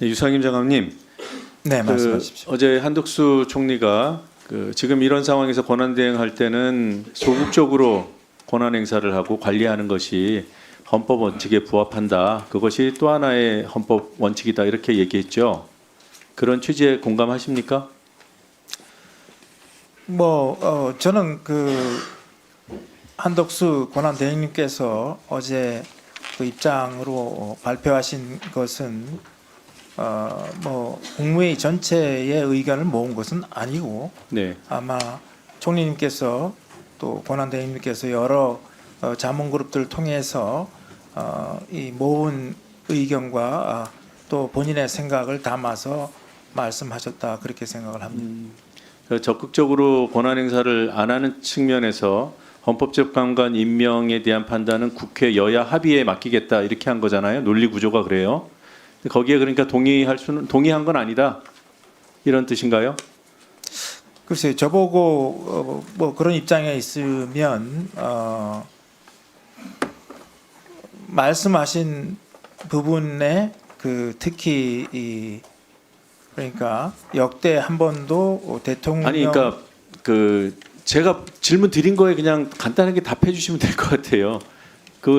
네, 유상임 장관님, 네, 말씀하십시오. 어제 한덕수 총리가 지금 이런 상황에서 권한대행할 때는 소극적으로 권한 행사를 하고 관리하는 것이 헌법 원칙에 부합한다. 그것이 또 하나의 헌법 원칙이다. 이렇게 얘기했죠. 그런 취지에 공감하십니까? 저는 한덕수 권한대행님께서 어제 그 입장으로 발표하신 것은 국무회의 전체의 의견을 모은 것은 아니고 네. 아마 총리님께서 또 권한대행님께서 여러 자문그룹들을 통해서 이 모은 의견과 또 본인의 생각을 담아서 말씀하셨다 그렇게 생각을 합니다. 적극적으로 권한 행사를 안 하는 측면에서 헌법적 강관 임명에 대한 판단은 국회 여야 합의에 맡기겠다 이렇게 한 거잖아요. 논리 구조가 그래요. 거기에 그러니까 동의한 건 아니다 이런 뜻인가요? 글쎄요, 저보고 그런 입장에 있으면 말씀하신 부분에 특히 그러니까 역대 한 번도 대통령 아니 그러니까 제가 질문 드린 거에 그냥 간단하게 답해 주시면 될 것 같아요.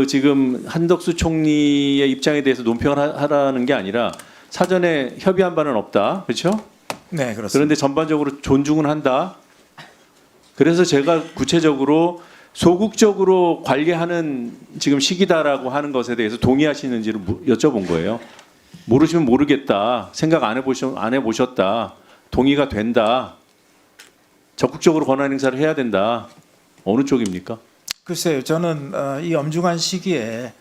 지금 한덕수 총리의 입장에 대해서 논평을 하라는 게 아니라 사전에 협의한 바는 없다. 그렇죠? 네, 그렇습니다. 그런데 전반적으로 존중은 한다. 그래서 제가 구체적으로 소극적으로 관리하는 지금 시기다라고 하는 것에 대해서 동의하시는지를 여쭤본 거예요. 모르시면 모르겠다. 생각 안 해보셨다. 동의가 된다. 적극적으로 권한 행사를 해야 된다. 어느 쪽입니까? 글쎄요, 저는 이 엄중한 시기에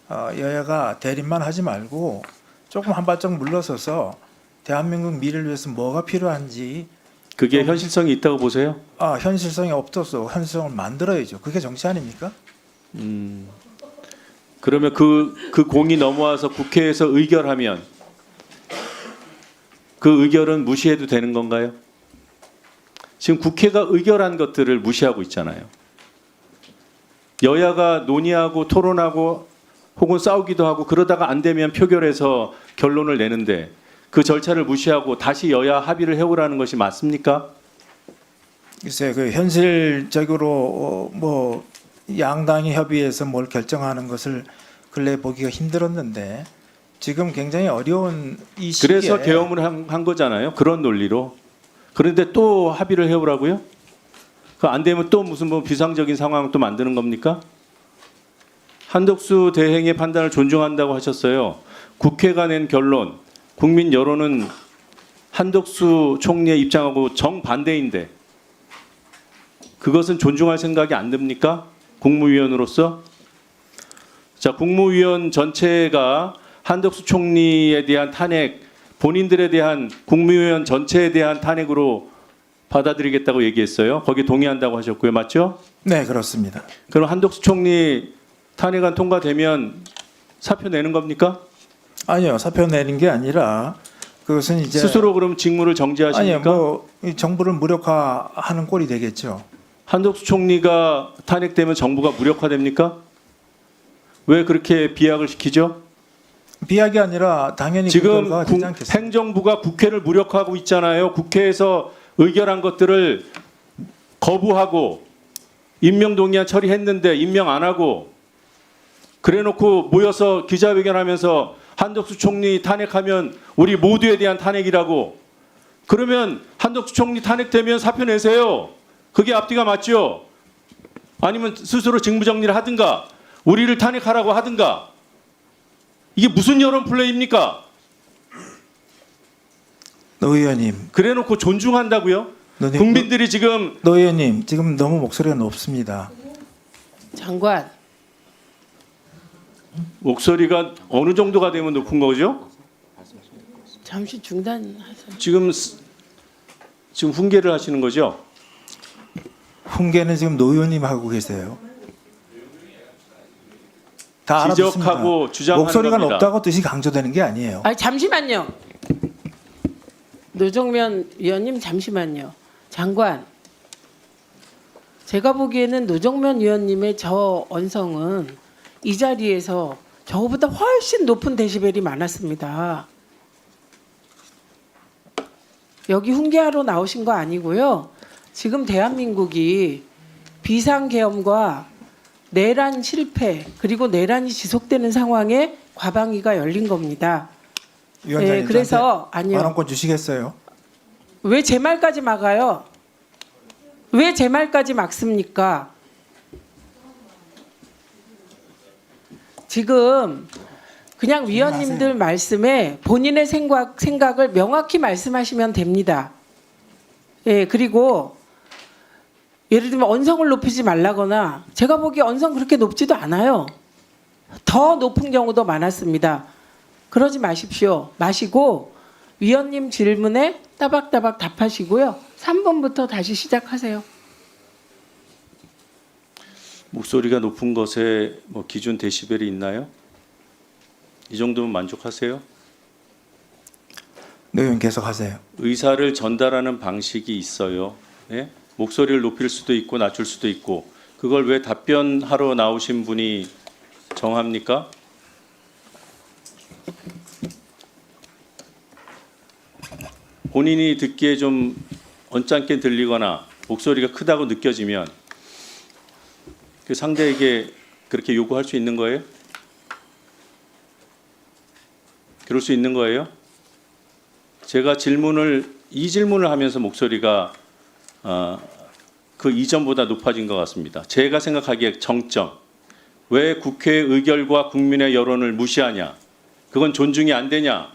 여야가 대립만 하지 말고 조금 한 발짝 물러서서 대한민국 미래를 위해서 뭐가 필요한지 그게 현실성이 있다고 보세요? 현실성이 없어서 현실성을 만들어야죠. 그게 정치 아닙니까? 그러면 그 공이 넘어와서 국회에서 의결하면 그 의결은 무시해도 되는 건가요? 지금 국회가 의결한 것들을 무시하고 있잖아요. 여야가 논의하고 토론하고 혹은 싸우기도 하고 그러다가 안 되면 표결해서 결론을 내는데 그 절차를 무시하고 다시 여야 합의를 해오라는 것이 맞습니까? 글쎄요, 현실적으로 양당이 협의해서 뭘 결정하는 것을 근래 보기가 힘들었는데 지금 굉장히 어려운 이 시기에 그래서 계엄을 한 거잖아요. 그런 논리로. 그런데 또 합의를 해오라고요? 안 되면 또 무슨 비상적인 상황 또 만드는 겁니까? 한덕수 대행의 판단을 존중한다고 하셨어요. 국회가 낸 결론, 국민 여론은 한덕수 총리의 입장하고 정반대인데 그것은 존중할 생각이 안 듭니까? 국무위원으로서? 자, 국무위원 전체가 한덕수 총리에 대한 탄핵, 본인들에 대한 국무위원 전체에 대한 탄핵으로 받아들이겠다고 얘기했어요. 거기 동의한다고 하셨고요. 맞죠? 네, 그렇습니다. 그럼 한덕수 총리 탄핵안 통과되면 사표 내는 겁니까? 아니요, 사표 내는 게 아니라 그것은 이제 스스로 그럼 직무를 정지하십니까? 아니요, 이 정부를 무력화하는 꼴이 되겠죠. 한덕수 총리가 탄핵되면 정부가 무력화됩니까? 왜 그렇게 비약을 시키죠? 비약이 아니라 당연히 지금 그 결과가 되지 않겠습니까? 행정부가 국회를 무력화하고 있잖아요. 국회에서 의결한 것들을 거부하고 임명동의안 처리했는데 임명 안 하고 그래놓고 모여서 기자회견하면서 한덕수 총리 탄핵하면 우리 모두에 대한 탄핵이라고. 그러면 한덕수 총리 탄핵되면 사표 내세요. 그게 앞뒤가 맞죠? 아니면 스스로 직무정리를 하든가 우리를 탄핵하라고 하든가. 이게 무슨 여론 플레이입니까? 노 의원님, 그래놓고 존중한다고요? 국민들이 지금 노 의원님 지금 너무 목소리가 높습니다. 장관, 목소리가 어느 정도가 되면 높은 거죠? 잠시 중단하세요. 지금 훈계를 하시는 거죠? 훈계는 지금 노 의원님 하고 계세요. 다 알아듣습니다. 지적하고 주장하는 목소리가 겁니다. 높다고 뜻이 강조되는 게 아니에요. 잠시만요. 노정면 위원님 잠시만요. 장관, 제가 보기에는 노정면 위원님의 저 언성은 이 자리에서 저보다 훨씬 높은 데시벨이 많았습니다. 여기 훈계하러 나오신 거 아니고요. 지금 대한민국이 비상계엄과 내란 실패 그리고 내란이 지속되는 상황에 과방위가 열린 겁니다. 위원장님, 네, 그래서 아니요. 발언권 주시겠어요? 왜 제 말까지 막아요? 왜 제 말까지 막습니까? 지금 그냥 위원님들 말씀에 본인의 생각을 명확히 말씀하시면 됩니다. 예, 그리고 예를 들면 언성을 높이지 말라거나 제가 보기에 언성 그렇게 높지도 않아요. 더 높은 경우도 많았습니다. 그러지 마십시오. 마시고 위원님 질문에 따박따박 답하시고요. 3번부터 다시 시작하세요. 목소리가 높은 것에 뭐 기준 데시벨이 있나요? 이 정도면 만족하세요? 네, 의원 계속하세요. 의사를 전달하는 방식이 있어요. 예? 목소리를 높일 수도 있고 낮출 수도 있고 그걸 왜 답변하러 나오신 분이 정합니까? 본인이 듣기에 좀 언짢게 들리거나 목소리가 크다고 느껴지면 그 상대에게 그렇게 요구할 수 있는 거예요? 그럴 수 있는 거예요? 제가 이 질문을 하면서 목소리가 그 이전보다 높아진 것 같습니다. 제가 생각하기에 정점. 왜 국회의 의결과 국민의 여론을 무시하냐? 그건 존중이 안 되냐?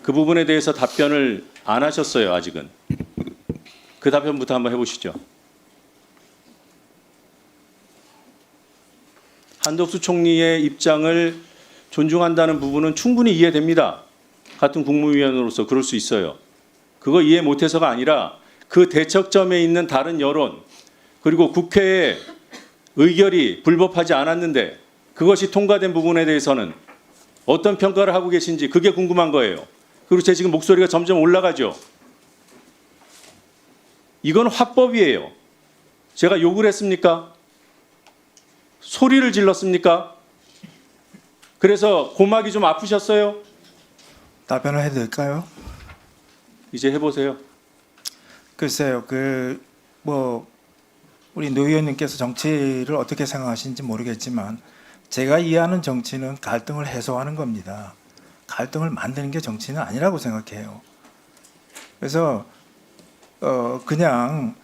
그 부분에 대해서 답변을 안 하셨어요, 아직은. 그 답변부터 한번 해보시죠. 한덕수 총리의 입장을 존중한다는 부분은 충분히 이해됩니다. 같은 국무위원으로서 그럴 수 있어요. 그거 이해 못해서가 아니라 그 대척점에 있는 다른 여론 그리고 국회의 의결이 불법하지 않았는데 그것이 통과된 부분에 대해서는 어떤 평가를 하고 계신지 그게 궁금한 거예요. 그리고 제 지금 목소리가 점점 올라가죠. 이건 화법이에요. 제가 욕을 했습니까? 소리를 질렀습니까? 그래서 고막이 좀 아프셨어요? 답변을 해도 될까요? 이제 해보세요. 글쎄요, 우리 노 의원님께서 정치를 어떻게 생각하시는지 모르겠지만 제가 이해하는 정치는 갈등을 해소하는 겁니다. 갈등을 만드는 게 정치는 아니라고 생각해요. 그래서 그냥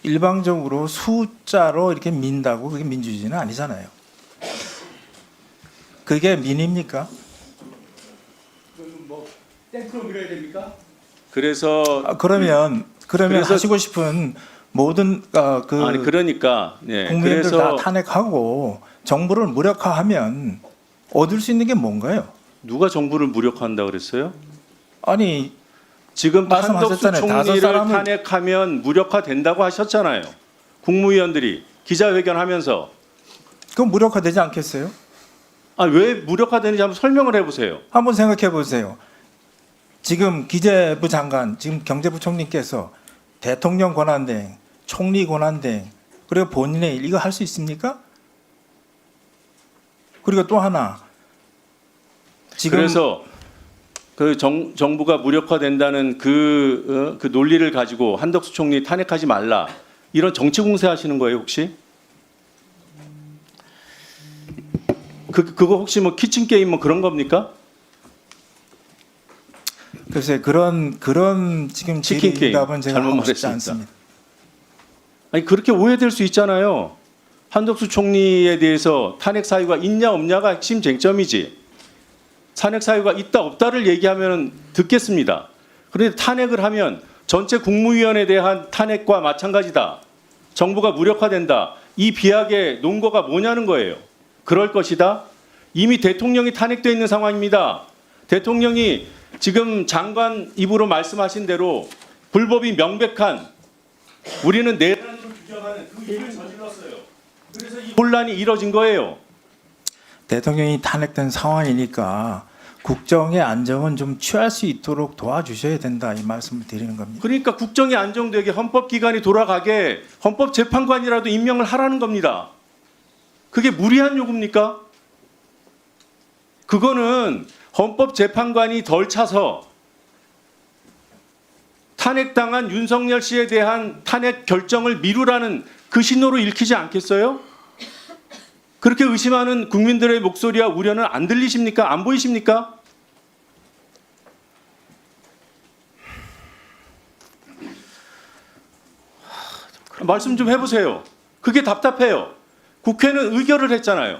일방적으로 숫자로 이렇게 민다고 그게 민주주의는 아니잖아요. 그게 민입니까? 뭐 땡크로 밀어야 됩니까? 그래서 그러면 그래서- 하시고 싶은 모든 아니 그러니까 네. 국민들 그래서 다 탄핵하고 정부를 무력화하면 얻을 수 있는 게 뭔가요? 누가 정부를 무력화한다 그랬어요? 아니 지금 한덕수 말씀하셨잖아요. 다섯 총리를 사람을- 탄핵하면 무력화된다고 하셨잖아요. 국무위원들이 기자회견하면서 그건 무력화되지 않겠어요? 왜 무력화되는지 한번 설명을 해보세요. 한번 생각해 보세요. 지금 기재부 장관, 지금 경제부총리께서 대통령 권한대행, 총리 권한대행, 그리고 본인의 일 이거 할 수 있습니까? 그리고 또 하나 지금 그래서 그 정부가 무력화된다는 그 논리를 가지고 한덕수 총리 탄핵하지 말라 이런 정치 공세하시는 거예요 혹시? 그거 혹시 뭐 키친 게임 뭐 그런 겁니까? 글쎄 그런 지금 치킨 게임. 질의답은 제가 잘못 하고 싶지 말했습니다. 않습니다. 아니 그렇게 오해될 수 있잖아요. 한덕수 총리에 대해서 탄핵 사유가 있냐 없냐가 핵심 쟁점이지. 탄핵 사유가 있다 없다를 얘기하면 듣겠습니다. 그런데 탄핵을 하면 전체 국무위원에 대한 탄핵과 마찬가지다. 정부가 무력화된다. 이 비약의 논거가 뭐냐는 거예요. 그럴 것이다. 이미 대통령이 탄핵되어 있는 상황입니다. 대통령이 지금 장관 입으로 말씀하신 대로 불법이 명백한 우리는 내란으로 규정하는 그 일을 저질렀어요. 그래서 이 혼란이 이뤄진 거예요. 대통령이 탄핵된 상황이니까 국정의 안정은 좀 취할 수 있도록 도와주셔야 된다 이 말씀을 드리는 겁니다. 그러니까 국정이 안정되게 헌법기관이 돌아가게 헌법재판관이라도 임명을 하라는 겁니다. 그게 무리한 요구입니까? 그거는 헌법재판관이 덜 차서 탄핵당한 윤석열 씨에 대한 탄핵 결정을 미루라는 그 신호로 읽히지 않겠어요? 그렇게 의심하는 국민들의 목소리와 우려는 안 들리십니까? 안 보이십니까? 말씀 좀 해보세요. 그게 답답해요. 국회는 의결을 했잖아요.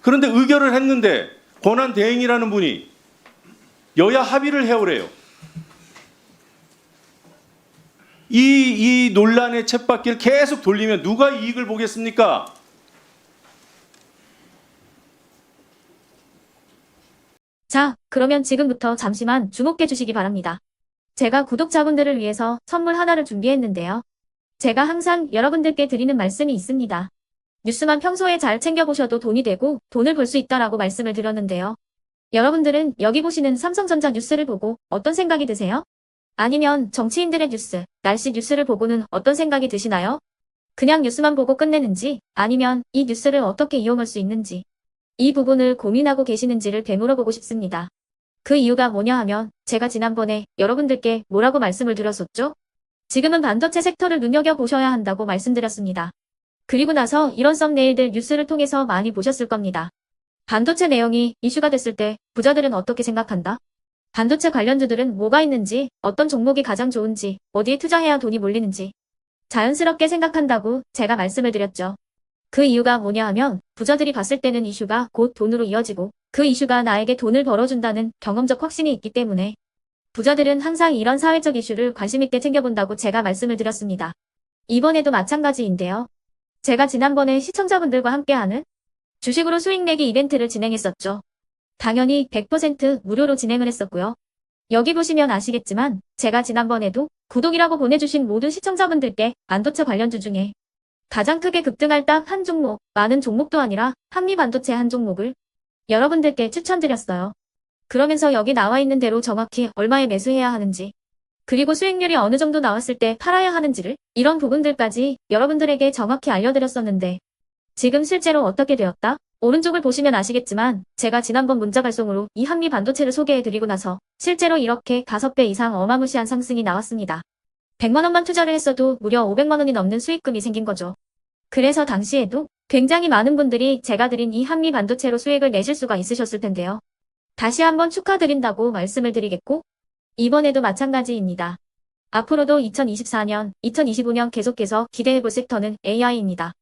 그런데 의결을 했는데 권한대행이라는 분이 여야 합의를 해오래요. 이 논란의 쳇바퀴를 계속 돌리면 누가 이익을 보겠습니까? 자, 그러면 지금부터 잠시만 주목해 주시기 바랍니다. 제가 구독자분들을 위해서 선물 하나를 준비했는데요. 제가 항상 여러분들께 드리는 말씀이 있습니다. 뉴스만 평소에 잘 챙겨보셔도 돈이 되고 돈을 벌 수 있다라고 말씀을 드렸는데요. 여러분들은 여기 보시는 삼성전자 뉴스를 보고 어떤 생각이 드세요? 아니면 정치인들의 뉴스, 날씨 뉴스를 보고는 어떤 생각이 드시나요? 그냥 뉴스만 보고 끝내는지 아니면 이 뉴스를 어떻게 이용할 수 있는지 이 부분을 고민하고 계시는지를 되물어보고 싶습니다. 그 이유가 뭐냐 하면 제가 지난번에 여러분들께 뭐라고 말씀을 드렸었죠? 지금은 반도체 섹터를 눈여겨보셔야 한다고 말씀드렸습니다. 그리고 나서 이런 썸네일들 뉴스를 통해서 많이 보셨을 겁니다. 반도체 내용이 이슈가 됐을 때 부자들은 어떻게 생각한다? 반도체 관련주들은 뭐가 있는지, 어떤 종목이 가장 좋은지, 어디에 투자해야 돈이 몰리는지 자연스럽게 생각한다고 제가 말씀을 드렸죠. 그 이유가 뭐냐 하면 부자들이 봤을 때는 이슈가 곧 돈으로 이어지고 그 이슈가 나에게 돈을 벌어준다는 경험적 확신이 있기 때문에 부자들은 항상 이런 사회적 이슈를 관심 있게 챙겨본다고 제가 말씀을 드렸습니다. 이번에도 마찬가지인데요. 제가 지난번에 시청자분들과 함께하는 주식으로 수익 내기 이벤트를 진행했었죠. 당연히 100% 무료로 진행을 했었고요. 여기 보시면 아시겠지만 제가 지난번에도 구독이라고 보내주신 모든 시청자분들께 반도체 관련주 중에 가장 크게 급등할 딱 한 종목, 많은 종목도 아니라 한미반도체 한 종목을 여러분들께 추천드렸어요. 그러면서 여기 나와 있는 대로 정확히 얼마에 매수해야 하는지, 그리고 수익률이 어느 정도 나왔을 때 팔아야 하는지를 이런 부분들까지 여러분들에게 정확히 알려드렸었는데 지금 실제로 어떻게 되었다? 오른쪽을 보시면 아시겠지만 제가 지난번 문자 발송으로 이 한미반도체를 소개해드리고 나서 실제로 이렇게 5배 이상 어마무시한 상승이 나왔습니다. 100만 원만 투자를 했어도 무려 500만 원이 넘는 수익금이 생긴 거죠. 그래서 당시에도 굉장히 많은 분들이 제가 드린 이 한미반도체로 수익을 내실 수가 있으셨을 텐데요. 다시 한번 축하드린다고 말씀을 드리겠고 이번에도 마찬가지입니다. 앞으로도 2024년, 2025년 계속해서 기대해볼 섹터는 AI입니다.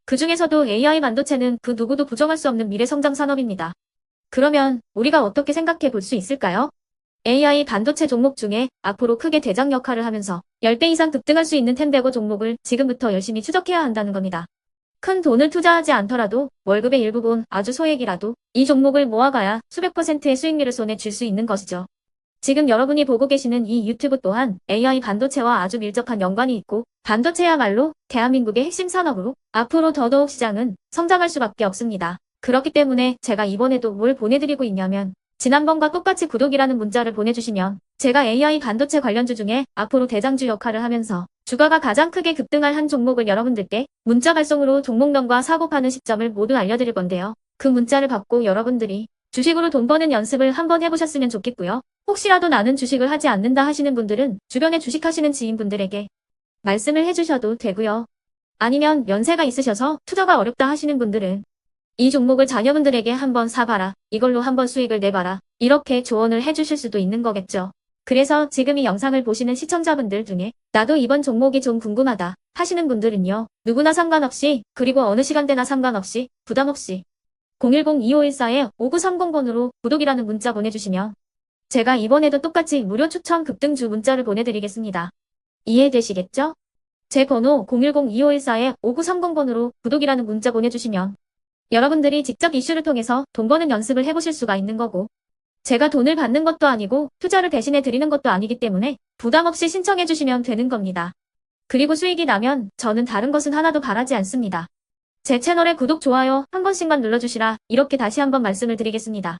그 중에서도 AI 반도체는 그 누구도 부정할 수 없는 미래 성장 산업입니다. 그러면 우리가 어떻게 생각해 볼 수 있을까요? AI 반도체 종목 중에 앞으로 크게 대장 역할을 하면서 10배 이상 급등할 수 있는 템베고 종목을 지금부터 열심히 추적해야 한다는 겁니다. 큰 돈을 투자하지 않더라도 월급의 일부분 아주 소액이라도 이 종목을 모아가야 수백 %의 수익률을 손에 쥘 수 있는 것이죠. 지금 여러분이 보고 계시는 이 유튜브 또한 AI 반도체와 아주 밀접한 연관이 있고 반도체야말로 대한민국의 핵심 산업으로 앞으로 더더욱 시장은 성장할 수밖에 없습니다. 그렇기 때문에 제가 이번에도 뭘 보내드리고 있냐면 지난번과 똑같이 구독이라는 문자를 보내주시면 제가 AI 반도체 관련주 중에 앞으로 대장주 역할을 하면서 주가가 가장 크게 급등할 한 종목을 여러분들께 문자 발송으로 종목명과 사고 파는 시점을 모두 알려드릴 건데요. 그 문자를 받고 여러분들이 주식으로 돈 버는 연습을 한번 해보셨으면 좋겠고요. 혹시라도 나는 주식을 하지 않는다 하시는 분들은 주변에 주식하시는 지인분들에게 말씀을 해주셔도 되고요. 아니면 연세가 있으셔서 투자가 어렵다 하시는 분들은 이 종목을 자녀분들에게 한번 사봐라. 이걸로 한번 수익을 내봐라. 이렇게 조언을 해주실 수도 있는 거겠죠. 그래서 지금 이 영상을 보시는 시청자분들 중에 나도 이번 종목이 좀 궁금하다 하시는 분들은요. 누구나 상관없이 그리고 어느 시간대나 상관없이 부담 없이 010-2514-5930번으로 구독이라는 문자 보내주시면 제가 이번에도 똑같이 무료 추천 급등주 문자를 보내드리겠습니다. 이해되시겠죠? 제 번호 010-2514-5930번으로 구독이라는 문자 보내주시면 여러분들이 직접 이슈를 통해서 돈 버는 연습을 해보실 수가 있는 거고 제가 돈을 받는 것도 아니고 투자를 대신해 드리는 것도 아니기 때문에 부담 없이 신청해 주시면 되는 겁니다. 그리고 수익이 나면 저는 다른 것은 하나도 바라지 않습니다. 제 채널에 구독, 좋아요 한 번씩만 눌러주시라 이렇게 다시 한번 말씀을 드리겠습니다.